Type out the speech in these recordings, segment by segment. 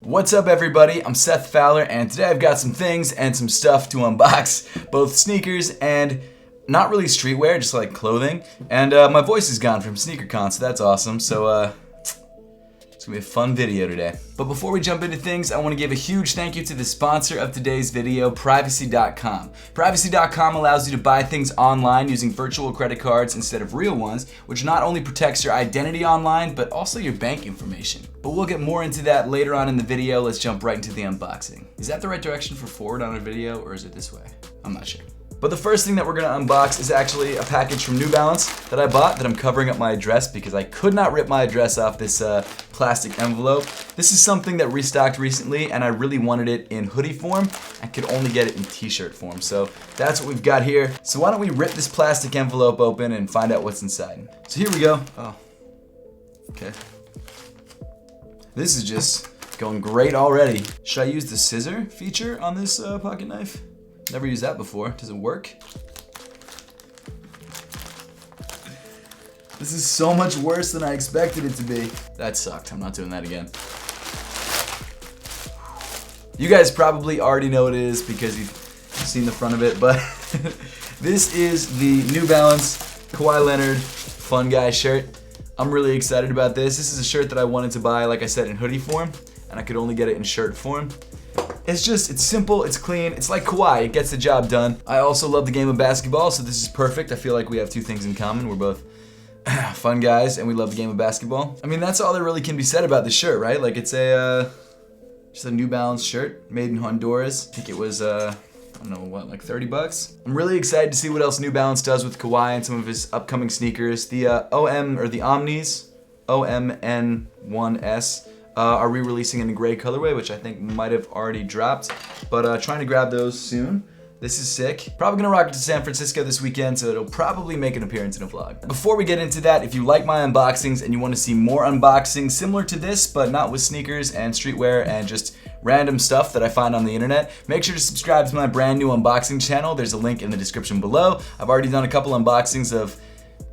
What's up everybody, I'm Seth Fowler and today I've got some things and some stuff to unbox. Both sneakers and not really streetwear, just like clothing. And my voice is gone from SneakerCon, so that's awesome. So it's gonna be a fun video today. But before we jump into things, I wanna give a huge thank you to the sponsor of today's video, Privacy.com. Privacy.com allows you to buy things online using virtual credit cards instead of real ones, which not only protects your identity online, but also your bank information. But we'll get more into that later on in the video. Let's jump right into the unboxing. Is that the right direction for forward on a video, or is it this way? I'm not sure. But the first thing that we're gonna unbox is actually a package from New Balance that I bought that I'm covering up my address because I could not rip my address off this plastic envelope. This is something that restocked recently and I really wanted it in hoodie form. I could only get it in t-shirt form. So that's what we've got here. So why don't we rip this plastic envelope open and find out what's inside. So here we go. Oh, okay. This is just going great already. Should I use the scissor feature on this pocket knife? Never used that before. Does it work? This is so much worse than I expected it to be. That sucked. I'm not doing that again. You guys probably already know what it is because you've seen the front of it, but this is the New Balance Kawhi Leonard Fun Guy shirt. I'm really excited about this. This is a shirt that I wanted to buy, like I said, in hoodie form, and I could only get it in shirt form. It's simple, it's clean, it's like Kawhi, it gets the job done. I also love the game of basketball, so this is perfect. I feel like we have two things in common. We're both fun guys and we love the game of basketball. I mean, that's all there really can be said about this shirt, right? Like it's just a New Balance shirt made in Honduras. I think it was, I don't know what, like 30 bucks? I'm really excited to see what else New Balance does with Kawhi and some of his upcoming sneakers. The the Omnis, OMN1S, are re-releasing in a gray colorway, which I think might have already dropped, but trying to grab those soon. This is sick. Probably gonna rock it to San Francisco this weekend, so it'll probably make an appearance in a vlog. Before we get into that, if you like my unboxings and you wanna see more unboxings similar to this, but not with sneakers and streetwear and just random stuff that I find on the internet, make sure to subscribe to my brand new unboxing channel. There's a link in the description below. I've already done a couple unboxings of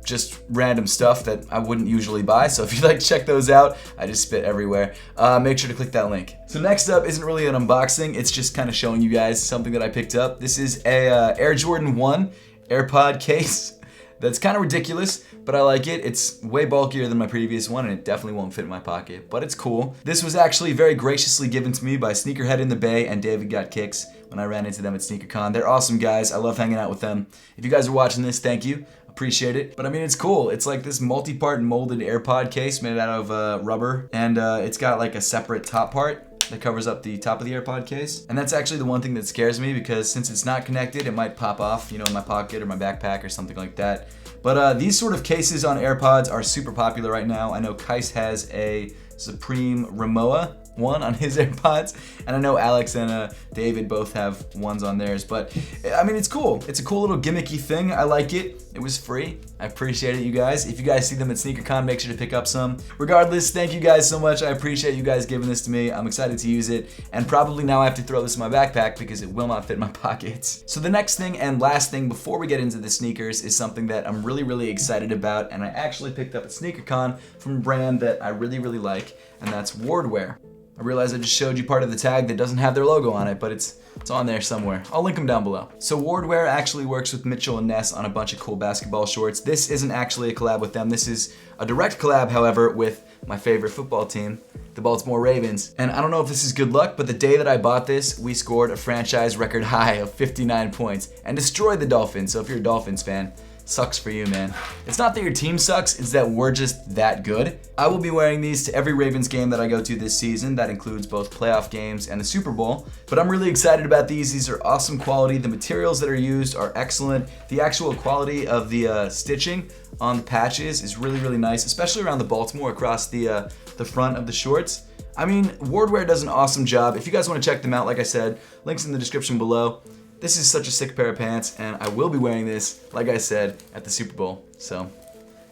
just random stuff that I wouldn't usually buy, so if you'd like to check those out, I just spit everywhere, make sure to click that link. So next up isn't really an unboxing, it's just kind of showing you guys something that I picked up. This is a Air Jordan 1 AirPod case. That's kind of ridiculous, but I like it. It's way bulkier than my previous one, and it definitely won't fit in my pocket, but it's cool. This was actually very graciously given to me by Sneakerhead in the Bay and David Got Kicks when I ran into them at SneakerCon. They're awesome guys. I love hanging out with them. If you guys are watching this, thank you. Appreciate it. But I mean, it's cool. It's like this multi-part molded AirPod case made out of rubber, and it's got like a separate top part that covers up the top of the AirPod case. And that's actually the one thing that scares me, because since it's not connected, it might pop off, you know, in my pocket or my backpack or something like that. But these sort of cases on AirPods are super popular right now. I know Kais has a Supreme Rimowa one on his AirPods, and I know Alex and David both have ones on theirs, but I mean, it's cool. It's a cool little gimmicky thing. I like it. It was free. I appreciate it, you guys. If you guys see them at SneakerCon, make sure to pick up some. Regardless, thank you guys so much. I appreciate you guys giving this to me. I'm excited to use it, and probably now I have to throw this in my backpack because it will not fit in my pockets. So the next thing and last thing before we get into the sneakers is something that I'm really excited about, and I actually picked up at SneakerCon from a brand that I really like, and that's Wardwear. I realize I just showed you part of the tag that doesn't have their logo on it, but it's on there somewhere. I'll link them down below. So Wardwear actually works with Mitchell & Ness on a bunch of cool basketball shorts. This isn't actually a collab with them. This is a direct collab, however, with my favorite football team, the Baltimore Ravens. And I don't know if this is good luck, but the day that I bought this, we scored a franchise record high of 59 points and destroyed the Dolphins. So if you're a Dolphins fan, sucks for you, man. It's not that your team sucks, it's that we're just that good. I will be wearing these to every Ravens game that I go to this season. That includes both playoff games and the Super Bowl. But I'm really excited about these. These are awesome quality. The materials that are used are excellent. The actual quality of the stitching on the patches is really nice, especially around the Baltimore across the front of the shorts. I mean, Wardwear does an awesome job. If you guys want to check them out, like I said, links in the description below. This is such a sick pair of pants, and I will be wearing this, like I said, at the Super Bowl. So,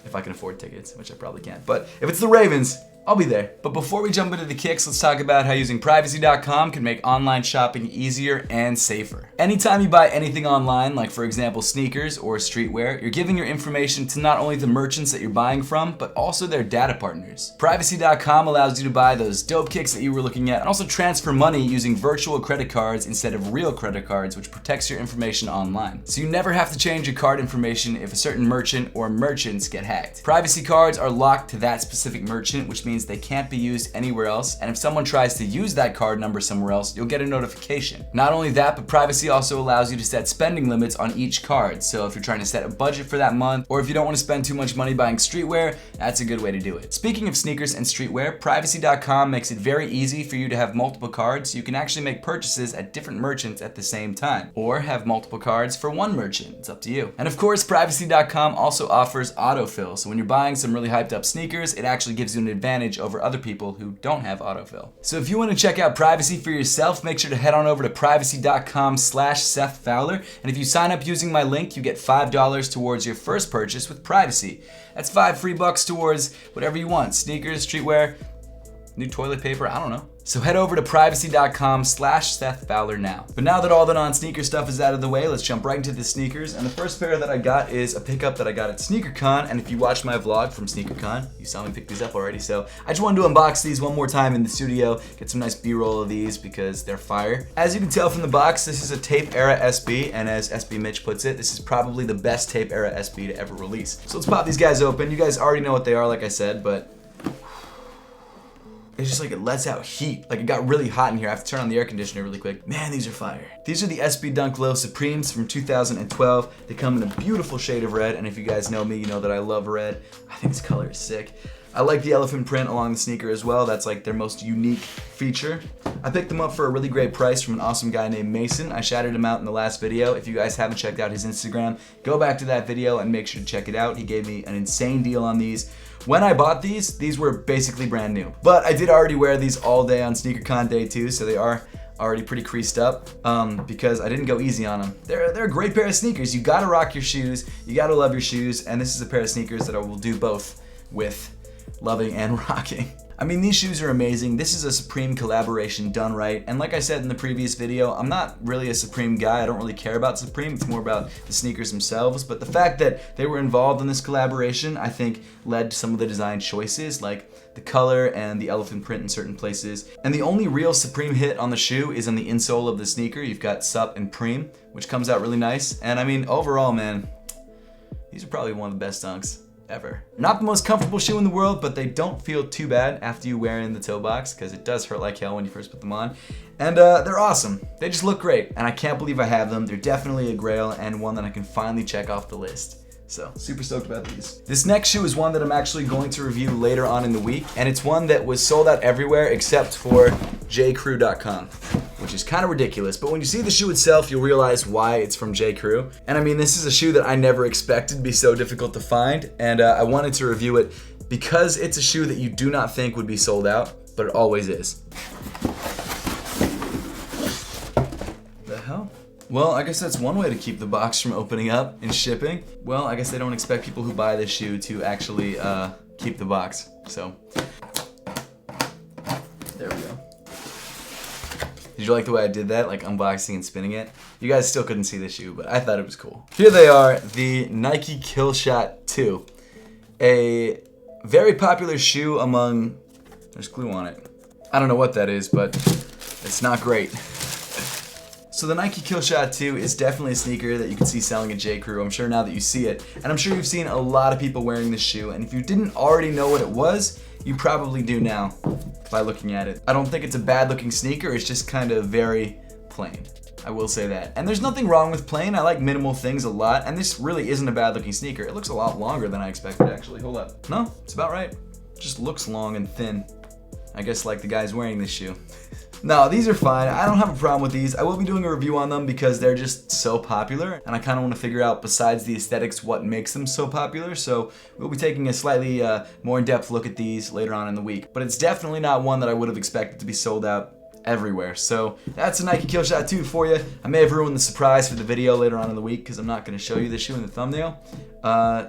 if I can afford tickets, which I probably can't. But if it's the Ravens, I'll be there. But before we jump into the kicks, let's talk about how using Privacy.com can make online shopping easier and safer. Anytime you buy anything online, like for example sneakers or streetwear, you're giving your information to not only the merchants that you're buying from, but also their data partners. Privacy.com allows you to buy those dope kicks that you were looking at and also transfer money using virtual credit cards instead of real credit cards, which protects your information online. So you never have to change your card information if a certain merchant or merchants get hacked. Privacy cards are locked to that specific merchant, which means they can't be used anywhere else, and if someone tries to use that card number somewhere else, you'll get a notification. Not only that, but Privacy also allows you to set spending limits on each card. So if you're trying to set a budget for that month, or if you don't want to spend too much money buying streetwear, that's a good way to do it. Speaking of sneakers and streetwear, Privacy.com makes it very easy for you to have multiple cards, so you can actually make purchases at different merchants at the same time, or have multiple cards for one merchant. It's up to you. And of course, Privacy.com also offers autofill, so when you're buying some really hyped up sneakers, it actually gives you an advantage over other people who don't have autofill. So if you want to check out Privacy for yourself, make sure to head on over to Privacy.com/Seth Fowler, and if you sign up using my link, you get $5 towards your first purchase with Privacy. That's $5 free towards whatever you want, sneakers, streetwear, new toilet paper, I don't know. So head over to Privacy.com/Seth Fowler now. But now that all the non-sneaker stuff is out of the way, let's jump right into the sneakers. And the first pair that I got is a pickup that I got at SneakerCon. And if you watched my vlog from SneakerCon, you saw me pick these up already. So I just wanted to unbox these one more time in the studio, get some nice B-roll of these because they're fire. As you can tell from the box, this is a Tape Era SB. And as SB Mitch puts it, this is probably the best Tape Era SB to ever release. So let's pop these guys open. You guys already know what they are, like I said, but it's just like it lets out heat. Like it got really hot in here. I have to turn on the air conditioner really quick. Man, these are fire. These are the SB Dunk Low Supremes from 2012. They come in a beautiful shade of red, and if you guys know me, you know that I love red. I think this color is sick. I like the elephant print along the sneaker as well. That's like their most unique feature. I picked them up for a really great price from an awesome guy named Mason. I shouted him out in the last video. If you guys haven't checked out his Instagram, go back to that video and make sure to check it out. He gave me an insane deal on these. When I bought these were basically brand new. But I did already wear these all day on SneakerCon day 2, so they are already pretty creased up because I didn't go easy on them. They're a great pair of sneakers. You gotta rock your shoes, you gotta love your shoes, and this is a pair of sneakers that I will do both with loving and rocking. I mean, these shoes are amazing. This is a Supreme collaboration done right. And like I said in the previous video, I'm not really a Supreme guy. I don't really care about Supreme. It's more about the sneakers themselves. But the fact that they were involved in this collaboration, I think led to some of the design choices, like the color and the elephant print in certain places. And the only real Supreme hit on the shoe is on the insole of the sneaker. You've got Sup and Preem, which comes out really nice. And I mean, overall, man, these are probably one of the best dunks ever. Not the most comfortable shoe in the world, but they don't feel too bad after you wear it in the toe box, because it does hurt like hell when you first put them on. And they're awesome. They just look great, and I can't believe I have them. They're definitely a grail and one that I can finally check off the list. So, super stoked about these. This next shoe is one that I'm actually going to review later on in the week, and it's one that was sold out everywhere except for jcrew.com, which is kind of ridiculous, but when you see the shoe itself, you'll realize why it's from J. Crew. And I mean, this is a shoe that I never expected to be so difficult to find, and I wanted to review it because it's a shoe that you do not think would be sold out, but it always is. The hell? Well, I guess that's one way to keep the box from opening up and shipping. Well, I guess they don't expect people who buy this shoe to actually keep the box, so there we go. Did you like the way I did that, like unboxing and spinning it? You guys still couldn't see the shoe, but I thought it was cool. Here they are, the Nike Killshot 2. A very popular shoe among, there's glue on it. I don't know what that is, but it's not great. So the Nike Killshot 2 is definitely a sneaker that you can see selling at J. Crew. I'm sure now that you see it. And I'm sure you've seen a lot of people wearing this shoe. And if you didn't already know what it was, you probably do now by looking at it. I don't think it's a bad looking sneaker. It's just kind of very plain. I will say that. And there's nothing wrong with plain. I like minimal things a lot. And this really isn't a bad looking sneaker. It looks a lot longer than I expected, actually. Hold up. No, it's about right. It just looks long and thin. I guess like the guys wearing this shoe. No, these are fine. I don't have a problem with these. I will be doing a review on them because they're just so popular, and I kind of want to figure out, besides the aesthetics, what makes them so popular. So we'll be taking a slightly more in-depth look at these later on in the week. But it's definitely not one that I would have expected to be sold out everywhere. So that's a Nike Killshot 2 for you. I may have ruined the surprise for the video later on in the week because I'm not going to show you the shoe in the thumbnail.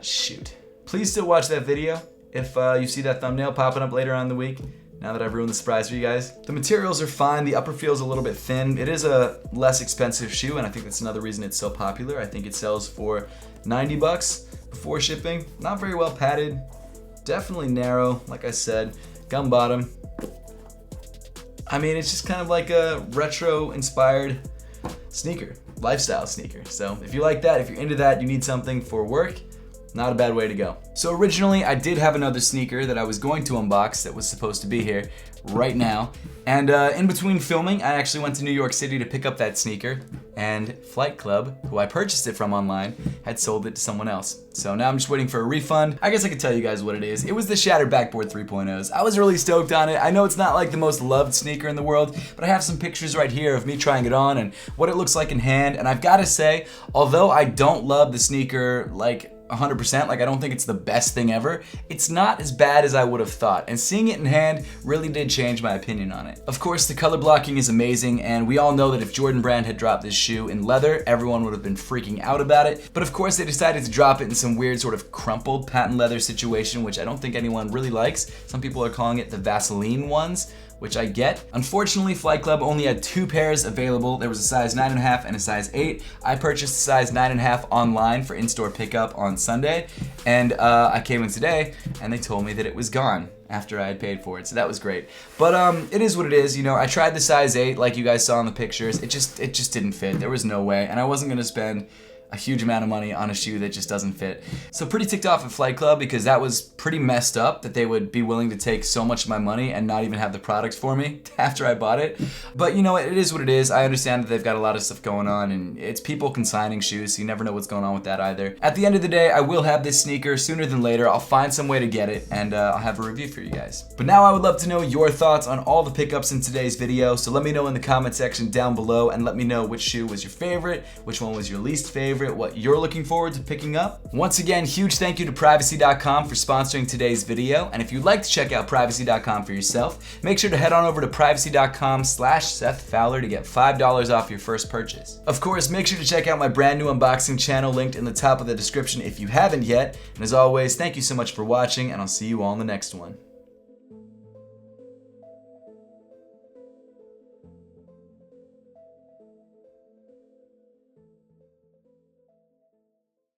Shoot. Please still watch that video if you see that thumbnail popping up later on in the week. now that I've ruined the surprise for you guys. The materials are fine. The upper feels a little bit thin. It is a less expensive shoe, and I think that's another reason it's so popular. I think it sells for 90 bucks before shipping. Not very well padded. Definitely narrow, like I said. Gum bottom. I mean, it's just kind of like a retro-inspired sneaker, lifestyle sneaker. So if you like that, if you're into that, you need something for work, not a bad way to go. So originally, I did have another sneaker that I was going to unbox that was supposed to be here right now. And in between filming, I actually went to New York City to pick up that sneaker, and Flight Club, who I purchased it from online, had sold it to someone else. So now I'm just waiting for a refund. I guess I could tell you guys what it is. It was the Shattered Backboard 3.0s. I was really stoked on it. I know it's not like the most loved sneaker in the world, but I have some pictures right here of me trying it on and what it looks like in hand. And I've got to say, although I don't love the sneaker like 100%, like I don't think it's the best thing ever, it's not as bad as I would have thought, and seeing it in hand really did change my opinion on it. Of course, the color blocking is amazing, and we all know that if Jordan Brand had dropped this shoe in leather, everyone would have been freaking out about it, but of course they decided to drop it in some weird sort of crumpled patent leather situation, which I don't think anyone really likes. Some people are calling it the Vaseline ones, which I get. Unfortunately, Flight Club only had 2 pairs available. There was a size 9.5 and a size 8. I purchased a size 9.5 online for in-store pickup on Sunday, and I came in today and they told me that it was gone after I had paid for it, so that was great. But it is what it is, you know. I tried the size 8 like you guys saw in the pictures. It just didn't fit. There was no way, and I wasn't gonna spend a huge amount of money on a shoe that just doesn't fit. So pretty ticked off at Flight Club because that was pretty messed up that they would be willing to take so much of my money and not even have the product for me after I bought it. But you know, it is what it is. I understand that they've got a lot of stuff going on, and it's people consigning shoes, so you never know what's going on with that either. At the end of the day, I will have this sneaker sooner than later. I'll find some way to get it, and I'll have a review for you guys. But now I would love to know your thoughts on all the pickups in today's video, so let me know in the comment section down below, and let me know which shoe was your favorite, which one was your least favorite, what you're looking forward to picking up. Once again, huge thank you to Privacy.com for sponsoring today's video, and if you'd like to check out Privacy.com for yourself, make sure to head on over to Privacy.com/Seth Fowler to get $5 off your first purchase. Of course, make sure to check out my brand new unboxing channel linked in the top of the description if you haven't yet, and as always, thank you so much for watching, and I'll see you all in the next one.